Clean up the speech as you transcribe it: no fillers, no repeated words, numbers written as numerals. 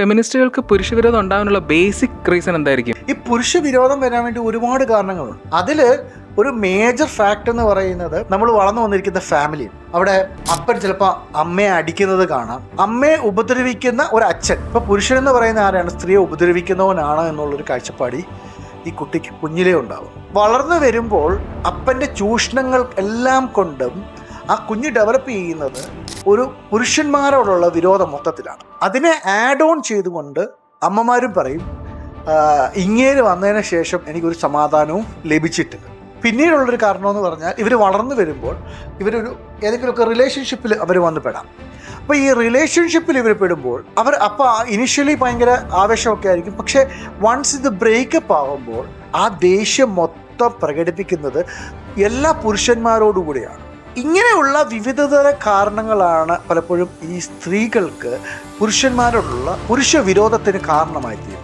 ഫെമിനിസ്റ്റുകൾക്ക് പുരുഷവിരോധം ഉണ്ടാകാനുള്ള basic reason എന്തായിരിക്കും? ഈ പുരുഷ വിരോധം വരാൻ വേണ്ടി ഒരുപാട് കാരണങ്ങളുണ്ട്. അതിൽ ഒരു മേജർ ഫാക്ട് എന്ന് പറയുന്നത് നമ്മൾ വളർന്നു വന്നിരിക്കുന്ന ഫാമിലി. അവിടെ അപ്പൻ ചിലപ്പോൾ അമ്മയെ അടിക്കുന്നത് കാണാം, അമ്മയെ ഉപദ്രവിക്കുന്ന ഒരു അച്ഛൻ. ഇപ്പൊ പുരുഷൻ എന്ന് പറയുന്ന ആരാണ്? സ്ത്രീയെ ഉപദ്രവിക്കുന്നവനാണ് എന്നുള്ളൊരു കാഴ്ചപ്പാടി ഈ കുട്ടിക്ക് കുഞ്ഞിലേ ഉണ്ടാവും. വളർന്നു വരുമ്പോൾ അപ്പൻ്റെ ചൂഷണങ്ങൾ എല്ലാം കൊണ്ടും ആ കുഞ്ഞ് ഡെവലപ്പ് ചെയ്യുന്നത് ഒരു പുരുഷന്മാരോടുള്ള വിരോധം മൊത്തത്തിലാണ്. അതിനെ ആഡ് ഓൺ ചെയ്തുകൊണ്ട് അമ്മമാരും പറയും, ഇങ്ങേര് വന്നതിന് ശേഷം എനിക്കൊരു സമാധാനവും ലഭിച്ചിട്ടില്ല. പിന്നീടുള്ളൊരു കാരണമെന്ന് പറഞ്ഞാൽ ഇവർ വളർന്നു വരുമ്പോൾ ഇവരൊരു ഏതെങ്കിലുമൊക്കെ റിലേഷൻഷിപ്പിൽ അവർ വന്ന് പെടാം. അപ്പോൾ ഈ റിലേഷൻഷിപ്പിൽ ഇവർ പെടുമ്പോൾ അപ്പോൾ ഇനിഷ്യലി ഭയങ്കര ആവേശമൊക്കെ ആയിരിക്കും. പക്ഷേ വൺസ് ഇത് ബ്രേക്കപ്പ് ആകുമ്പോൾ ആ ദേഷ്യം മൊത്തം പ്രകടിപ്പിക്കുന്നത് എല്ലാ പുരുഷന്മാരോടുകൂടിയാണ്. ഇങ്ങനെയുള്ള വിവിധതര കാരണങ്ങളാണ് പലപ്പോഴും ഈ സ്ത്രീകൾക്ക് പുരുഷന്മാരോടുള്ള പുരുഷ വിരോധത്തിന് കാരണമായി തീരുന്നത്.